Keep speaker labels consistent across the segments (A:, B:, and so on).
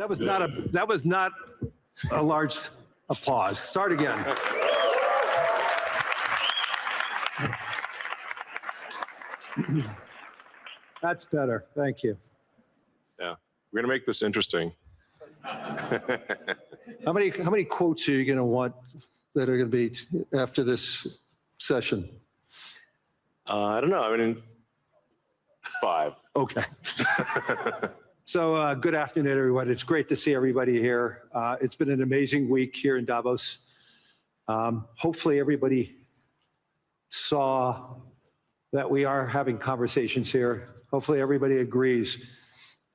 A: That was not a large applause. Start again. That's better. Thank you.
B: Yeah, we're gonna make this interesting.
A: How many quotes are you going to want that are going to be after this session?
B: I don't know. I mean, 5.
A: Okay. So good afternoon, everyone. It's great to see everybody here. It's been an amazing week here in Davos. Hopefully everybody saw that we are having conversations here. Hopefully everybody agrees.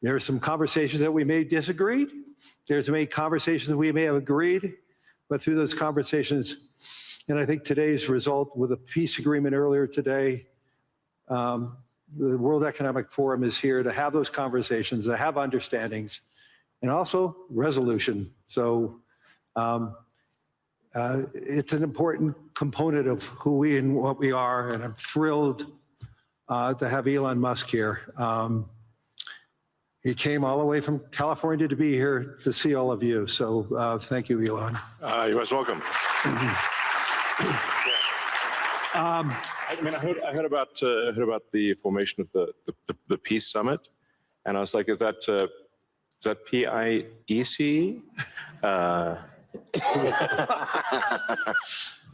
A: There are some conversations that we may disagree. There's many conversations that we may have agreed, but through those conversations, and I think today's result with a peace agreement earlier today, the World Economic Forum is here to have those conversations, to have understandings, and also resolution. So it's an important component of who we and what we are, and I'm thrilled to have Elon Musk here. He came all the way from California to be here to see all of you. So thank you, Elon.
B: You're most welcome. I heard about the formation of the Peace Summit, and I was like, is that PIEC? You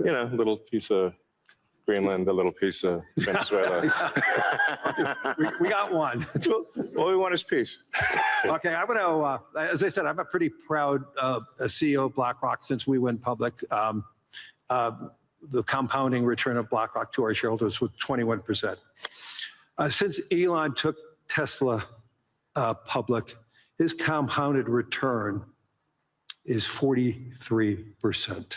B: know, a little piece of Greenland, a little piece of Venezuela.
A: we got one.
B: All we want is peace.
A: Okay, I'm going to, as I said, I'm a pretty proud CEO of BlackRock since we went public. The compounding return of BlackRock to our shareholders was 21%. Since Elon took Tesla public, his compounded return is 43%.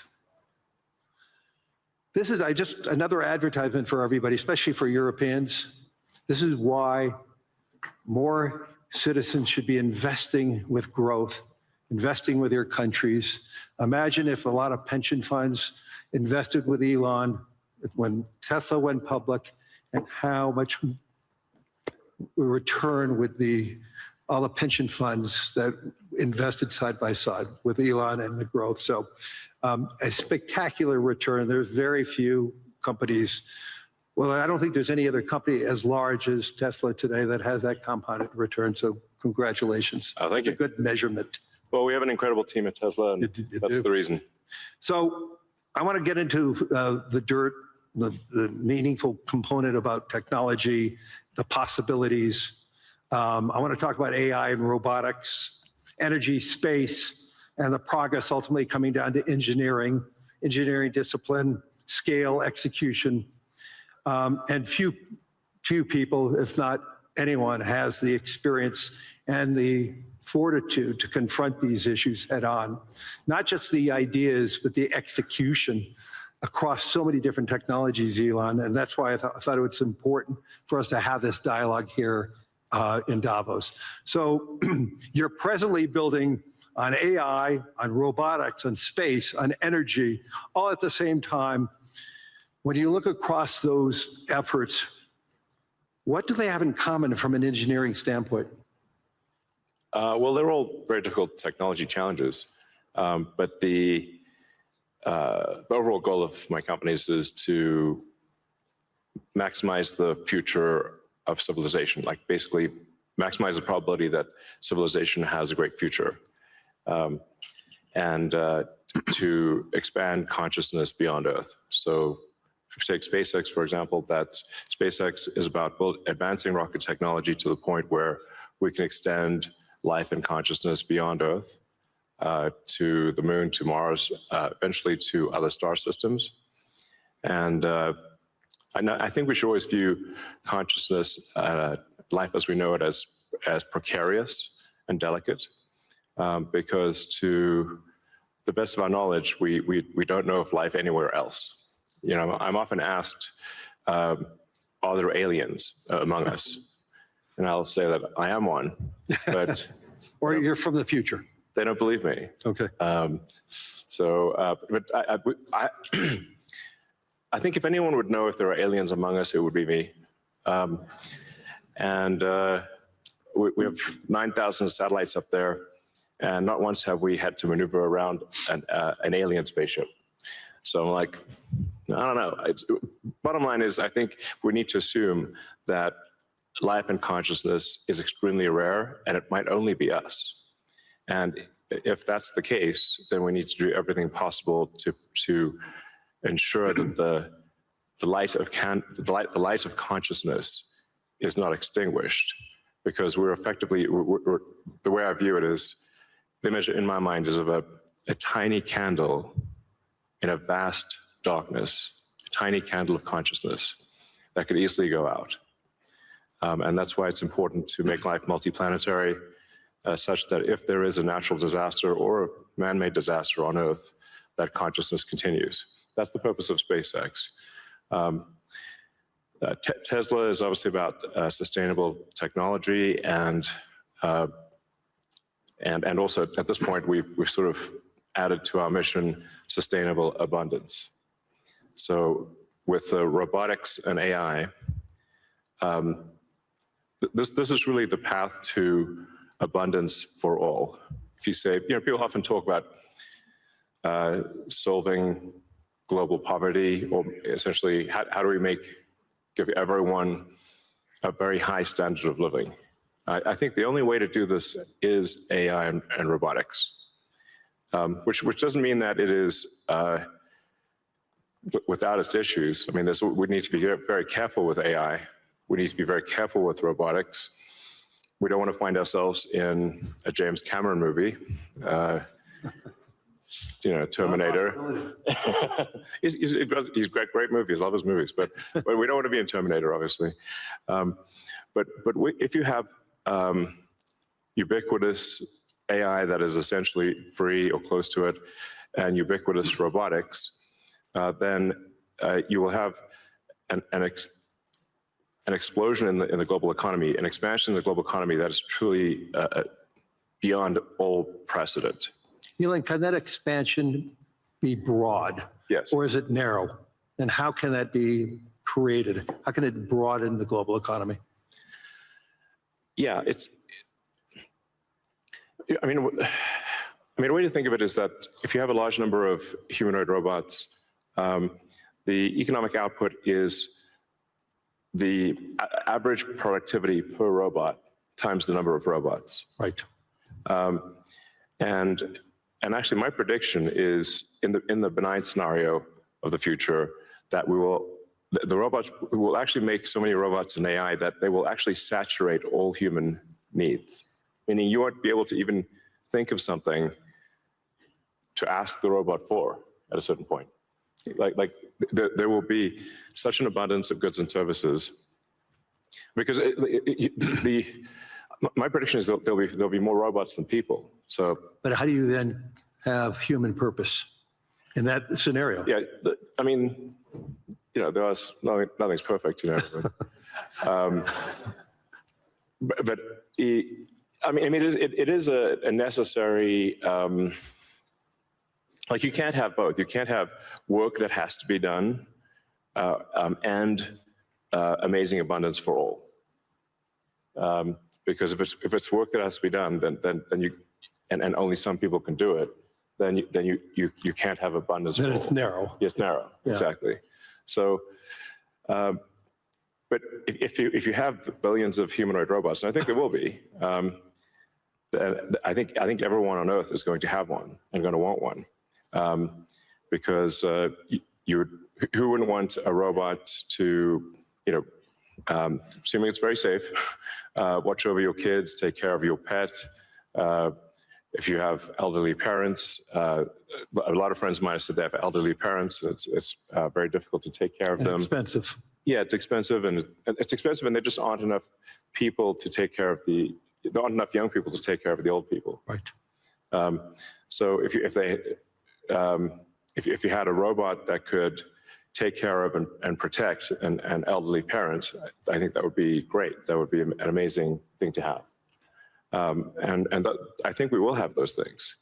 A: This is just another advertisement for everybody, especially for Europeans. This is why more citizens should be investing with growth, investing with their countries. Imagine if a lot of pension funds invested with Elon when Tesla went public, and how much return would all the pension funds that invested side by side with Elon and the growth. So a spectacular return. There's very few companies. Well, I don't think there's any other company as large as Tesla today that has that compounded return. So congratulations.
B: Oh, thank you.
A: It's a good measurement.
B: Well, we have an incredible team at Tesla, and that's the reason. So I want to get into the dirt, the meaningful component about technology, the possibilities. I want to talk about AI and robotics, energy, space, and the progress ultimately coming down to engineering discipline, scale, execution. And few people, if not anyone, has the experience and the fortitude to confront these issues head on. Not just the ideas, but the execution across so many different technologies, Elon. And that's why I thought it was important for us to have this dialogue here in Davos. So you're presently building on AI, on robotics, on space, on energy, all at the same time. When you look across those efforts, what do they have in common from an engineering standpoint? Well, they're all very difficult technology challenges, but the overall goal of my companies is to maximize the future of civilization, like basically maximize the probability that civilization has a great future, and to expand consciousness beyond Earth. So if you take SpaceX, for example, that SpaceX is about advancing rocket technology to the point where we can extend life and consciousness beyond Earth to the moon, to Mars, eventually to other star systems. And I think we should always view consciousness, life as we know it, as precarious and delicate, because to the best of our knowledge, we don't know of life anywhere else. You know, I'm often asked, are there aliens among us? And I'll say that I am one, but
A: or you're from the future.
B: They don't believe me.
A: Okay.
B: But I think if anyone would know if there are aliens among us, it would be me. We have 9,000 satellites up there,
C: And not once have we had to maneuver around an alien spaceship. So I'm like, I don't know. Bottom line is, I think we need to assume that life and consciousness is extremely rare, and it might only be us. And if that's the case, then we need to do everything possible to ensure that the light of consciousness is not extinguished, because we're effectively, the way I view it is, the image in my mind is of a tiny candle in a vast darkness, a tiny candle of consciousness that could easily go out. And that's why it's important to make life multiplanetary, such that if there is a natural disaster or a man-made disaster on Earth, that consciousness continues. That's the purpose of SpaceX. Tesla is obviously about sustainable technology, and also at this point we've sort of added to our mission sustainable abundance. So with robotics and AI, this is really the path to abundance for all. If you say, people often talk about solving global poverty, or essentially how do we give everyone a very high standard of living. I think the only way to do this is AI and robotics, which doesn't mean that it is without its issues. I mean, we need to be very careful with AI. We need to be very careful with robotics. We don't want to find ourselves in a James Cameron movie, Terminator. He's great movies, love his movies, but we don't want to be in Terminator, obviously. But if you have ubiquitous AI that is essentially free or close to it, and ubiquitous robotics, then you will have an explosion in the global economy, an expansion in the global economy that is truly beyond all precedent.
A: Elon, can that expansion be broad?
C: Yes.
A: Or is it narrow? And how can that be created? How can it broaden the global economy?
C: Yeah, I mean, a way to think of it is that if you have a large number of humanoid robots, the economic output is the average productivity per robot times the number of robots.
A: Right.
C: And actually, my prediction is in the benign scenario of the future that the robots will actually make so many robots in AI that they will actually saturate all human needs. Meaning you won't be able to even think of something to ask the robot for at a certain point. Like there will be such an abundance of goods and services, because my prediction is that there'll be more robots than people. So,
A: but how do you then have human purpose in that scenario?
C: Yeah, I mean, nothing's perfect, but it is a necessary. Like, you can't have both. You can't have work that has to be done and amazing abundance for all. Because if it's work that has to be done, then you and only some people can do it, then you can't have abundance.
A: Then
C: for
A: it's
C: all.
A: narrow.
C: It's narrow, yeah. Exactly. So, but if you have billions of humanoid robots, and I think there will be, I think everyone on Earth is going to have one and going to want one. Because who wouldn't want a robot to, assuming it's very safe, watch over your kids, take care of your pet. If you have elderly parents, a lot of friends of mine have said they have elderly parents. It's very difficult to take care of them.
A: Expensive.
C: Yeah, it's expensive, and there just aren't enough people to take care of there aren't enough young people to take care of the old people.
A: Right.
C: So if you had a robot that could take care of and protect an elderly parent, I think that would be great. That would be an amazing thing to have. I think we will have those things.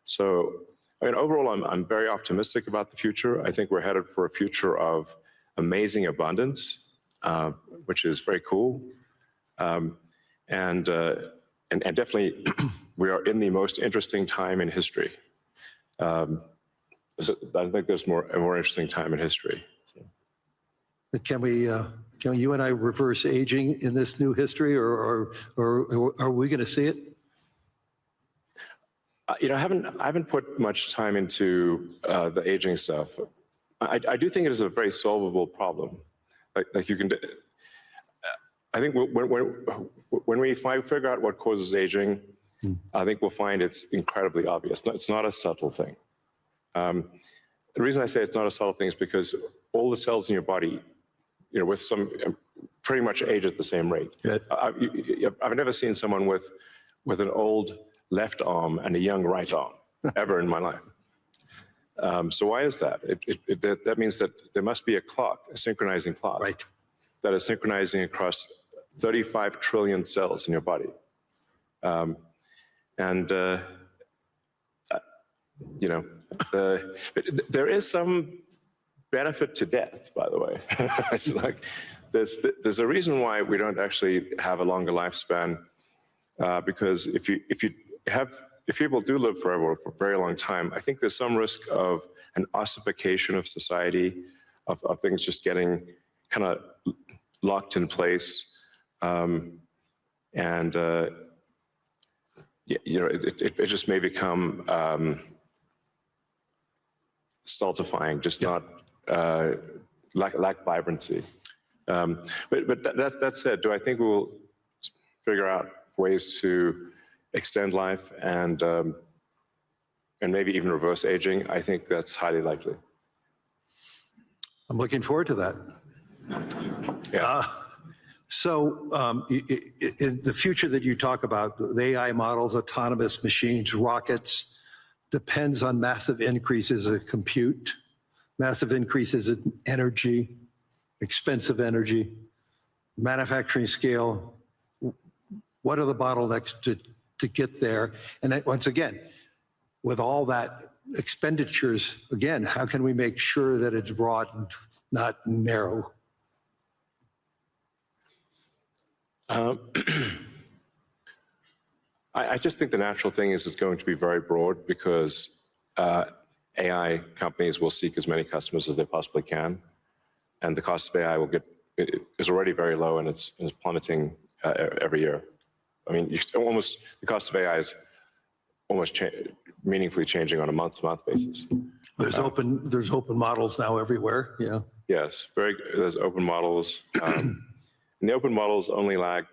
C: So, overall, I'm very optimistic about the future. I think we're headed for a future of amazing abundance, which is very cool. And definitely we are in the most interesting time in history. I think there's a more interesting time in history.
A: Can you and I reverse aging in this new history, or are we going to see it?
C: I haven't put much time into the aging stuff. I do think it is a very solvable problem. Like you can, I think when we figure out what causes aging, I think we'll find it's incredibly obvious. It's not a subtle thing. The reason I say it's not a subtle thing is because all the cells in your body, with some pretty much age at the same rate. I've never seen someone with an old left arm and a young right arm ever in my life. So why is that? That means that there must be a clock, a synchronizing clock,
A: Right.
C: that is synchronizing across 35 trillion cells in your body. There is some benefit to death, by the way. It's like there's a reason why we don't actually have a longer lifespan, because if people do live forever for a very long time, I think there's some risk of an ossification of society, of things just getting kind of locked in place, it just may become stultifying, just not lack vibrancy. But that said, do I think we'll figure out ways to extend life and maybe even reverse aging? I think that's highly likely.
A: I'm looking forward to that.
C: Yeah.
A: So in the future that you talk about, the AI models, autonomous machines, rockets, depends on massive increases in compute, massive increases in energy, expensive energy, manufacturing scale. What are the bottlenecks to get there? And then, once again, with all that expenditures, again, how can we make sure that it's broad and not narrow?
C: I just think the natural thing is it's going to be very broad, because AI companies will seek as many customers as they possibly can, and the cost of AI is already very low, and it's plummeting every year. I mean, the cost of AI is almost meaningfully changing on a month-to-month basis.
A: There's open models now everywhere. Yeah.
C: Yes, there's open models. And the open models only lag,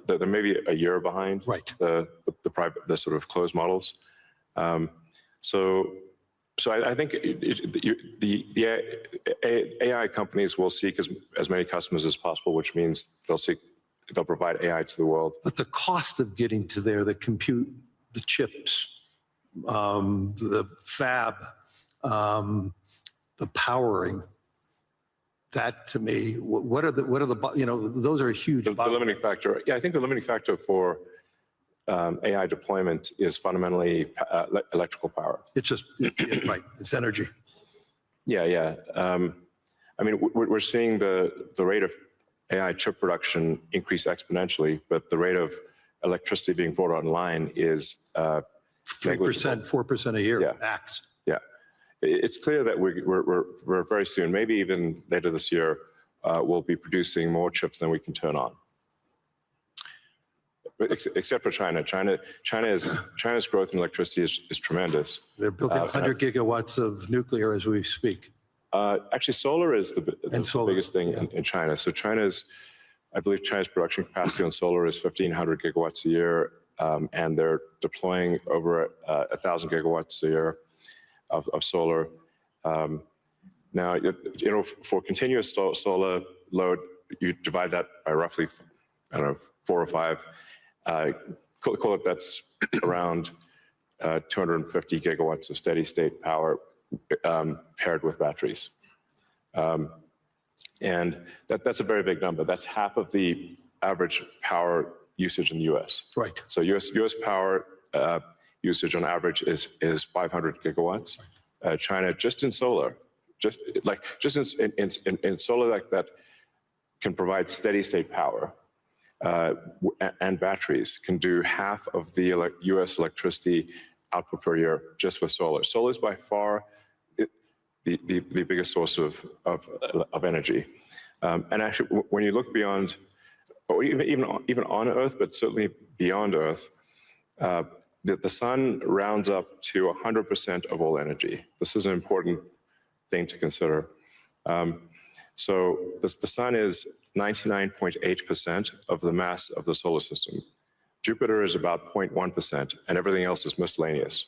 C: they're maybe a year behind,
A: Right.
C: the sort of closed models. So I think the AI companies will seek as many customers as possible, which means they'll provide AI to the world.
A: But the cost of getting to there, the compute, the chips, the fab, the powering, that to me, what are the those are huge.
C: The limiting factor, yeah, I think the limiting factor for AI deployment is fundamentally electrical power.
A: It's just right. It's energy.
C: Yeah. I mean, we're seeing the rate of AI chip production increase exponentially, but the rate of electricity being brought online is
A: 3%, 4% a year.
C: Yeah.
A: Max.
C: Yeah. It's clear that we're very soon, maybe even later this year, we'll be producing more chips than we can turn on. But except for China. China's growth in electricity is tremendous.
A: They're building 100 gigawatts of nuclear as we speak.
C: Actually, solar is the biggest thing in China. So I believe China's production capacity on solar is 1,500 gigawatts a year, and they're deploying over 1,000 gigawatts a year of solar. Now, for continuous solar load, you divide that by roughly, 4 or 5. Call it that's around 250 gigawatts of steady state power paired with batteries. And that's a very big number. That's half of the average power usage in the US.
A: Right.
C: So US power usage on average is 500 gigawatts. China, just in solar, in solar that can provide steady state power, and batteries can do half of the US electricity output per year just with solar. Solar is by far the biggest source of energy. And actually, when you look beyond, or even on Earth, but certainly beyond Earth, the sun rounds up to 100% of all energy. This is an important thing to consider. So the sun is 99.8% of the mass of the solar system. Jupiter is about 0.1%, and everything else is miscellaneous.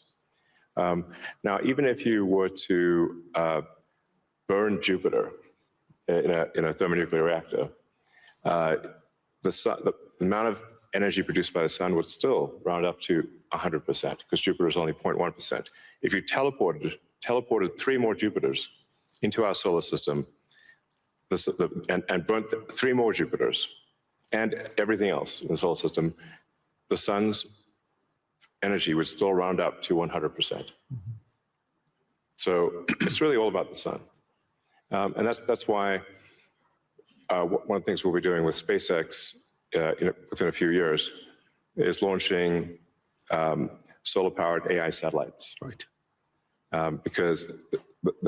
C: Now, even if you were to burn Jupiter in a thermonuclear reactor, the amount of energy produced by the sun would still round up to 100%, because Jupiter is only 0.1%. If you teleported 3 more Jupiters into our solar system, and burnt 3 more Jupiters and everything else in the solar system, the sun's energy would still round up to 100%. So it's really all about the sun. And that's why one of the things we'll be doing with SpaceX within a few years is launching solar-powered AI satellites.
A: Right.
C: Because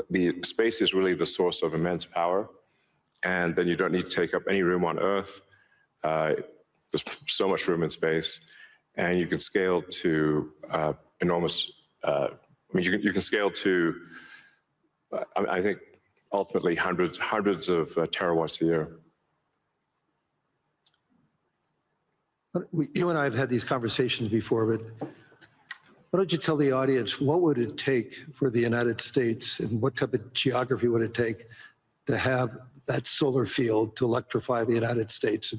C: the space is really the source of immense power, and then you don't need to take up any room on Earth. There's so much room in space, and you can scale to enormous. I mean, you can scale to, I think, ultimately hundreds of terawatts a year.
A: You and I have had these conversations before, but why don't you tell the audience, what would it take for the United States, and what type of geography would it take to have that solar field to electrify the United States?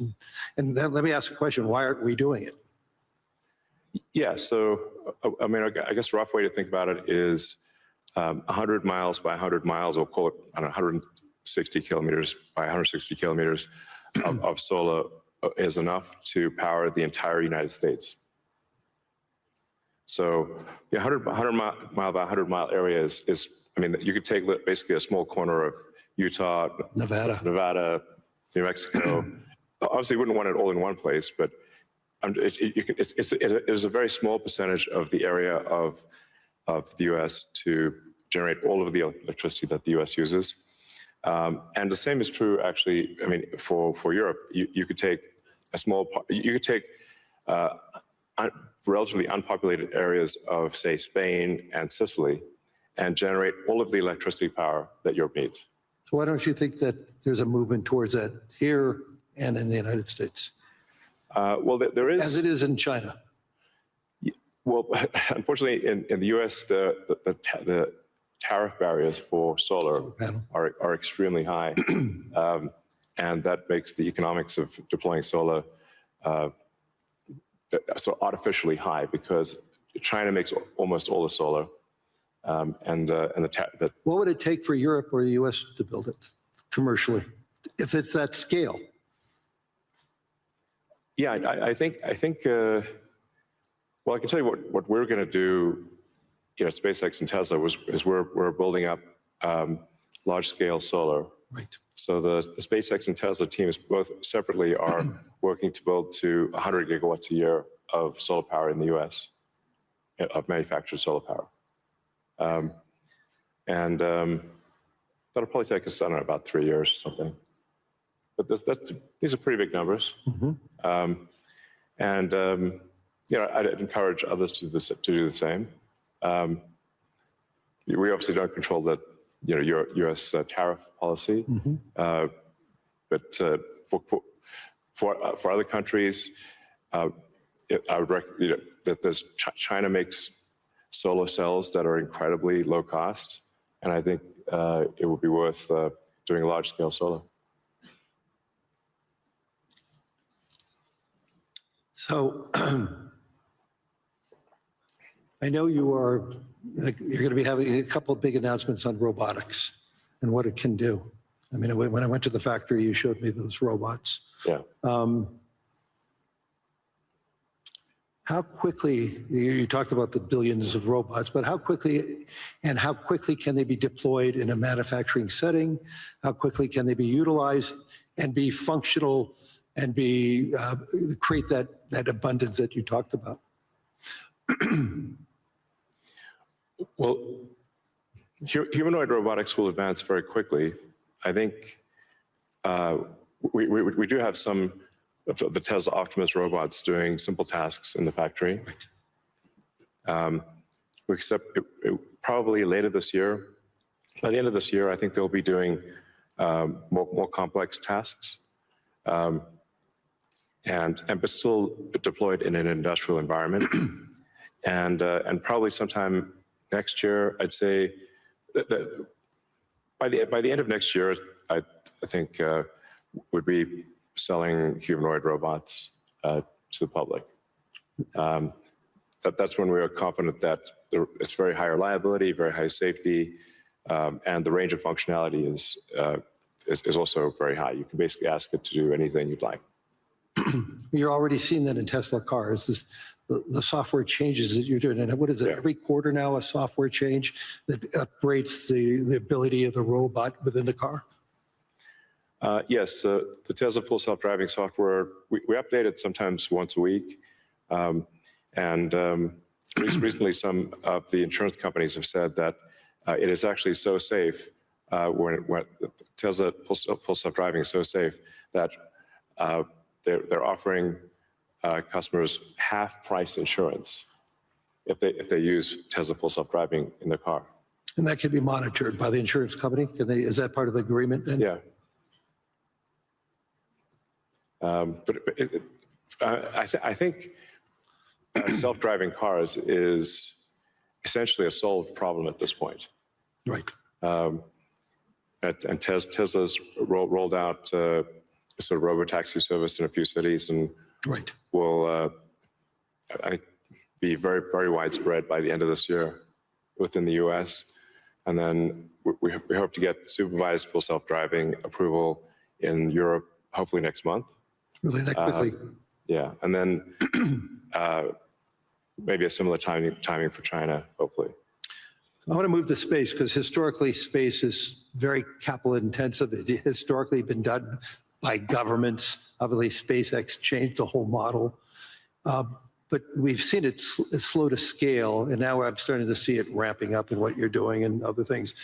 A: And then let me ask a question, why aren't we doing it?
C: Yeah, so, I mean, I guess a rough way to think about it is 100 miles by 100 miles, or call it, I don't know, 160 kilometers by 160 kilometers of solar is enough to power the entire United States. So the 100 mile by 100 mile area is, I mean, you could take basically a small corner of Utah, Nevada, New Mexico. Obviously, you wouldn't want it all in one place, but it is a very small percentage of the area of the U.S. to generate all of the electricity that the U.S. uses. And the same is true, actually, I mean, for Europe. You could take a small, you could take relatively unpopulated areas of, say, Spain and Sicily, and generate all of the electricity power that Europe needs.
A: So why don't you think that there's a movement towards that here and in the United States?
C: Well, there is.
A: As it is in China.
C: Well, unfortunately, in the U.S., the tariff barriers for solar are extremely high, and that makes the economics of deploying solar so artificially high, because China makes almost all the solar,
A: What would it take for Europe or the U.S. to build it commercially, if it's that scale?
C: Yeah, I think. Well, I can tell you what we're going to do. You know, SpaceX and Tesla is we're building up large-scale solar.
A: Right.
C: So the SpaceX and Tesla teams both separately are working to build to 100 gigawatts a year of solar power in the U.S. of manufactured solar power, and that'll probably take us, I don't know, about 3 years or something. But these are pretty big numbers, and you know, I'd encourage others to do the same. We obviously don't control the U.S. Tariff policy, but for other countries, I would recommend that China makes solar cells that are incredibly low cost, and I think it would be worth doing large scale solar.
A: So I know you're going to be having a couple of big announcements on robotics and what it can do. I mean, when I went to the factory, you showed me those robots.
C: Yeah.
A: How quickly, you talked about the billions of robots, but how quickly can they be deployed in a manufacturing setting? How quickly can they be utilized and be functional and create that abundance that you talked about?
C: Well, humanoid robotics will advance very quickly. I think we do have some of the Tesla Optimus robots doing simple tasks in the factory. We expect probably later this year. By the end of this year, I think they'll be doing more complex tasks, but still deployed in an industrial environment. And probably sometime next year, I'd say that by the end of next year, I think would be selling humanoid robots to the public. That's when we are confident that it's very high reliability, very high safety, and the range of functionality is also very high. You can basically ask it to do anything you'd like.
A: You're already seeing that in Tesla cars. The software changes that you're doing, and what is it?
C: Yeah.
A: Every quarter now, a software change that upgrades the ability of the robot within the car.
C: Yes, the Tesla full self-driving software, we update it sometimes once a week. Recently, some of the insurance companies have said that it is actually so safe when Tesla full self-driving is so safe that they're offering customers half-price insurance if they use Tesla full self-driving in their car.
A: And that can be monitored by the insurance company? Is that part of the agreement then?
C: Yeah. I think self-driving cars is essentially a solved problem at this point.
A: Right.
C: And Tesla's rolled out sort of robotaxi service in a few cities, and
A: right.
C: will I think be very, very widespread by the end of this year within the U.S. And then we hope to get supervised full self-driving approval in Europe, hopefully next month.
A: Really that quickly?
C: Yeah, and then maybe a similar timing for China, hopefully.
A: I want to move to space because historically space is very capital intensive. It historically been done by governments. Obviously, SpaceX changed the whole model. But we've seen it slow to scale, and now I'm starting to see it ramping up in what you're doing and other things.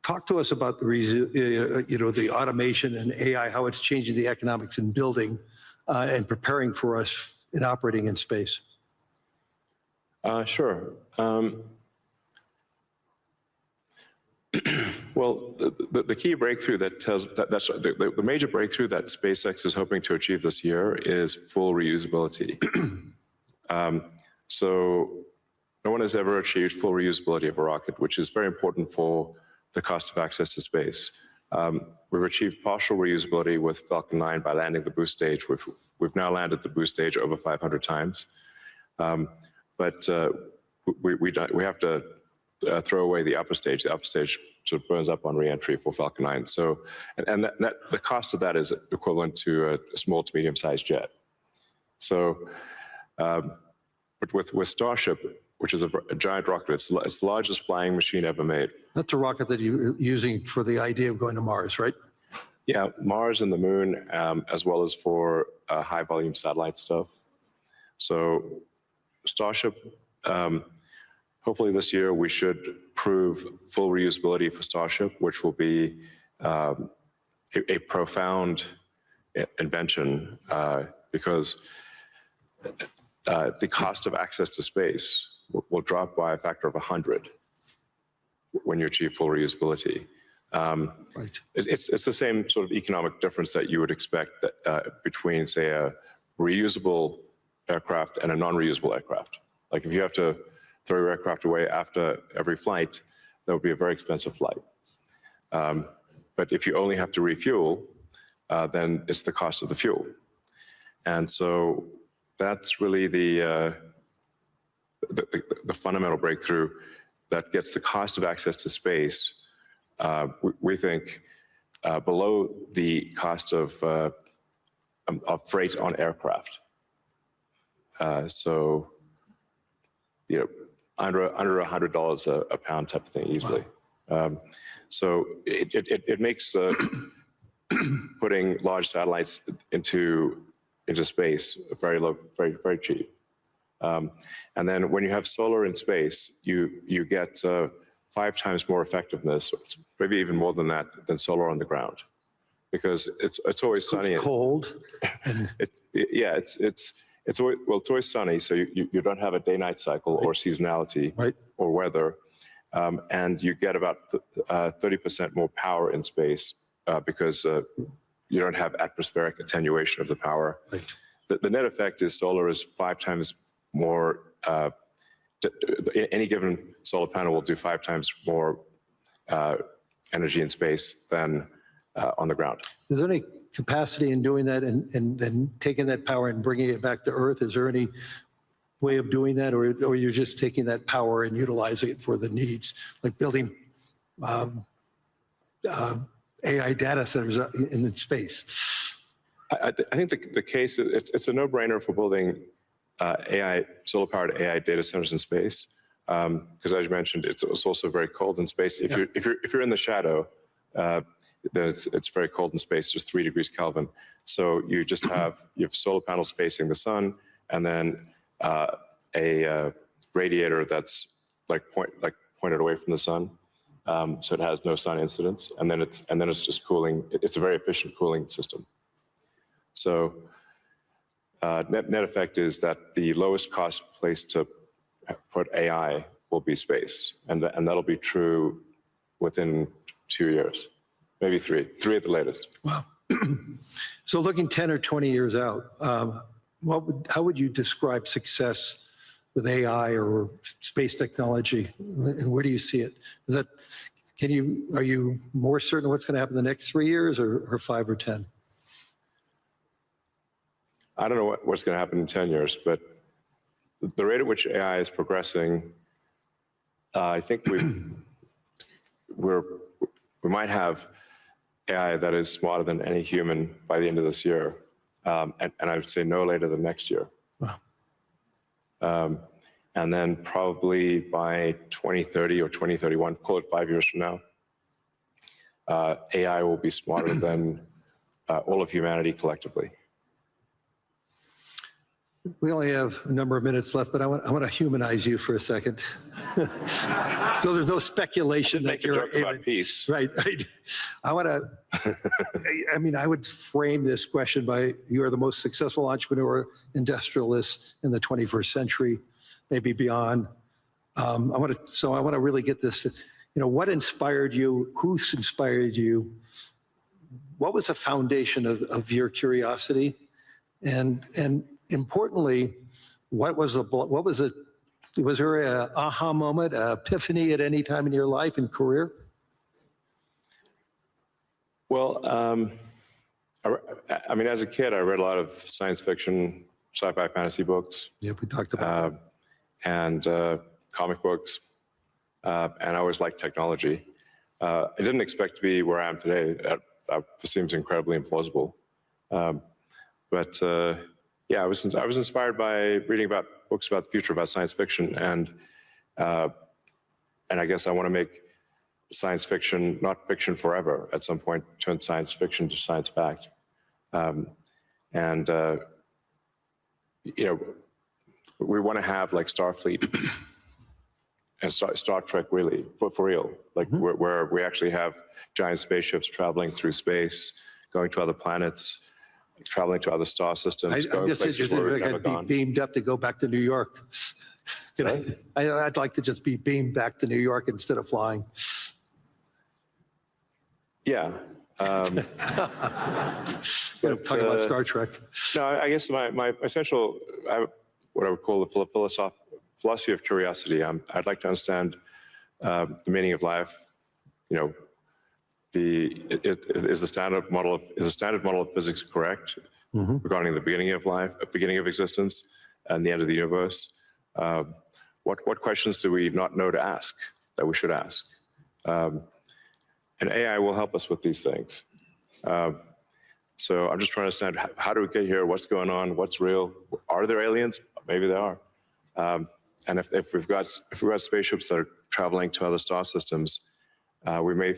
A: Talk to us about the automation and AI, how it's changing the economics in building and preparing for us in operating in space.
C: Sure. Well, the key breakthrough the major breakthrough that SpaceX is hoping to achieve this year is full reusability. So no one has ever achieved full reusability of a rocket, which is very important for the cost of access to space. We've achieved partial reusability with Falcon 9 by landing the boost stage. We've now landed the boost stage over 500 times. But we have to throw away the upper stage. The upper stage sort of burns up on reentry for Falcon 9. So, and the cost of that is equivalent to a small to medium-sized jet. So, but with Starship, which is a giant rocket, it's the largest flying machine ever made.
A: That's a rocket that you're using for the idea of going to Mars, right?
C: Yeah, Mars and the Moon, as well as for high-volume satellite stuff. So Starship, hopefully this year we should prove full reusability for Starship, which will be a profound invention because the cost of access to space will drop by a factor of 100 when you achieve full reusability.
A: Right.
C: It's the same sort of economic difference that you would expect that, between, say, a reusable aircraft and a non-reusable aircraft. Like if you have to throw your aircraft away after every flight, that would be a very expensive flight. But if you only have to refuel, then it's the cost of the fuel. And so that's really the fundamental breakthrough that gets the cost of access to space, we think, below the cost of freight on aircraft. So, under $100 a pound type of thing easily. Wow. So it makes putting large satellites into space, very low, very cheap. And then when you have solar in space, you get 5 times more effectiveness, maybe even more than that, than solar on the ground, because it's always sunny.
A: It's cold. And
C: It's always sunny, so you don't have a day-night cycle or seasonality or weather, and you get about 30% more power in space because you don't have atmospheric attenuation of the power.
A: Right.
C: The net effect is solar is 5 times more. Any given solar panel will do 5 times more energy in space than on the ground.
A: Is there any capacity in doing that and then taking that power and bringing it back to Earth? Is there any way of doing that, or you're just taking that power and utilizing it for the needs, like building AI data centers in space?
C: I think the case, it's a no-brainer for building solar-powered AI data centers in space, because as you mentioned, it's also very cold in space. If you're in the shadow, then it's very cold in space, just 3 degrees Kelvin. So you just have solar panels facing the sun, and then a radiator that's pointed away from the sun, so it has no sun incidence, and then it's just cooling. It's a very efficient cooling system. So net effect is that the lowest cost place to put AI will be space, and that'll be true within 2 years, maybe 3 at the latest.
A: Wow. So looking 10 or 20 years out, how would you describe success with AI or space technology, and where do you see it? Are you more certain what's going to happen in the next 3 years, or 5 or 10?
C: I don't know what's going to happen in 10 years, but the rate at which AI is progressing, I think we might have AI that is smarter than any human by the end of this year, and I would say no later than next year.
A: Wow.
C: And then probably by 2030 or 2031, call it 5 years from now, AI will be smarter than all of humanity collectively.
A: We only have a number of minutes left, but I want to humanize you for a second. So there's no speculation that you're
C: joke about peace.
A: Right. I would frame this question by, you are the most successful entrepreneur, industrialist in the 21st century, maybe beyond. I want to really get this. What inspired you? Who's inspired you? What was the foundation of your curiosity? And importantly, was there an aha moment, an epiphany at any time in your life and career?
C: Well, as a kid, I read a lot of science fiction, sci-fi, fantasy books.
A: Yeah, we talked about that.
C: And comic books, and I always liked technology. I didn't expect to be where I am today. That seems incredibly implausible. But I was inspired by reading about books about the future, about science fiction, and I guess I want to make science fiction not fiction forever. At some point, turn science fiction to science fact, we want to have like Starfleet and Star Trek, really, for real, like where we actually have giant spaceships traveling through space, going to other planets, traveling to other star systems.
A: I'm just interested if I could be beamed up to go back to New York. I'd like to just be beamed back to New York instead of flying.
C: Yeah.
A: Talking about Star Trek.
C: No, I guess my essential, what I would call the philosophy of curiosity. I'd like to understand the meaning of life. Is the standard model of physics correct regarding the beginning of life, beginning of existence, and the end of the universe? What questions do we not know to ask that we should ask? And AI will help us with these things. So I'm just trying to understand, how do we get here? What's going on? What's real? Are there aliens? Maybe there are. And if we've got spaceships that are traveling to other star systems, we may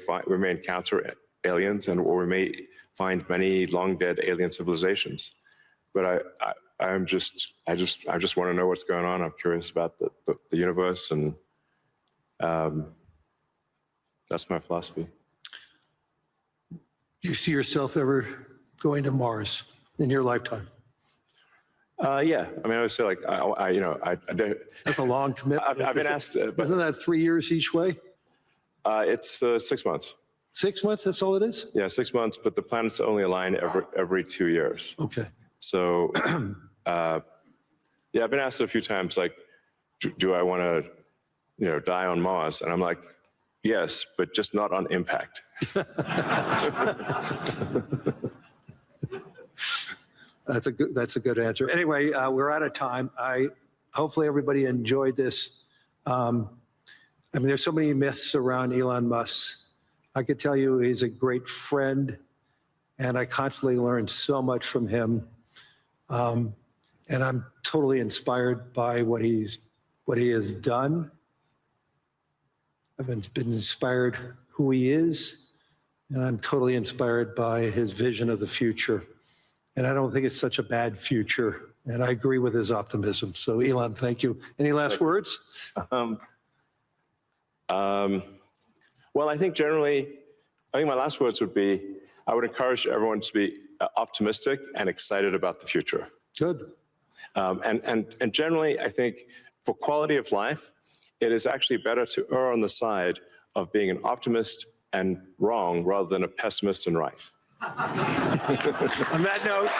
C: encounter aliens, or we may find many long dead alien civilizations. But I just want to know what's going on. I'm curious about the universe, and that's my philosophy.
A: Do you see yourself ever going to Mars in your lifetime?
C: Yeah, I mean, I would say like
A: That's a long commitment.
C: I've been asked.
A: Isn't that 3 years each way?
C: It's 6 months.
A: 6 months, that's all it is?
C: Yeah, 6 months, but the planets only align every 2 years.
A: Okay.
C: So, yeah, I've been asked a few times, like, do I want to, die on Mars? And I'm like, yes, but just not on impact.
A: That's a good answer. Anyway, we're out of time. Hopefully everybody enjoyed this. I mean, there's so many myths around Elon Musk. I could tell you he's a great friend, and I constantly learn so much from him. And I'm totally inspired by what he has done. I've been inspired who he is, and I'm totally inspired by his vision of the future. And I don't think it's such a bad future. And I agree with his optimism. So Elon, thank you. Any last words?
C: Well, I think my last words would be, I would encourage everyone to be optimistic and excited about the future.
A: Good.
C: And generally, I think for quality of life, it is actually better to err on the side of being an optimist and wrong rather than a pessimist and right.
A: On that note.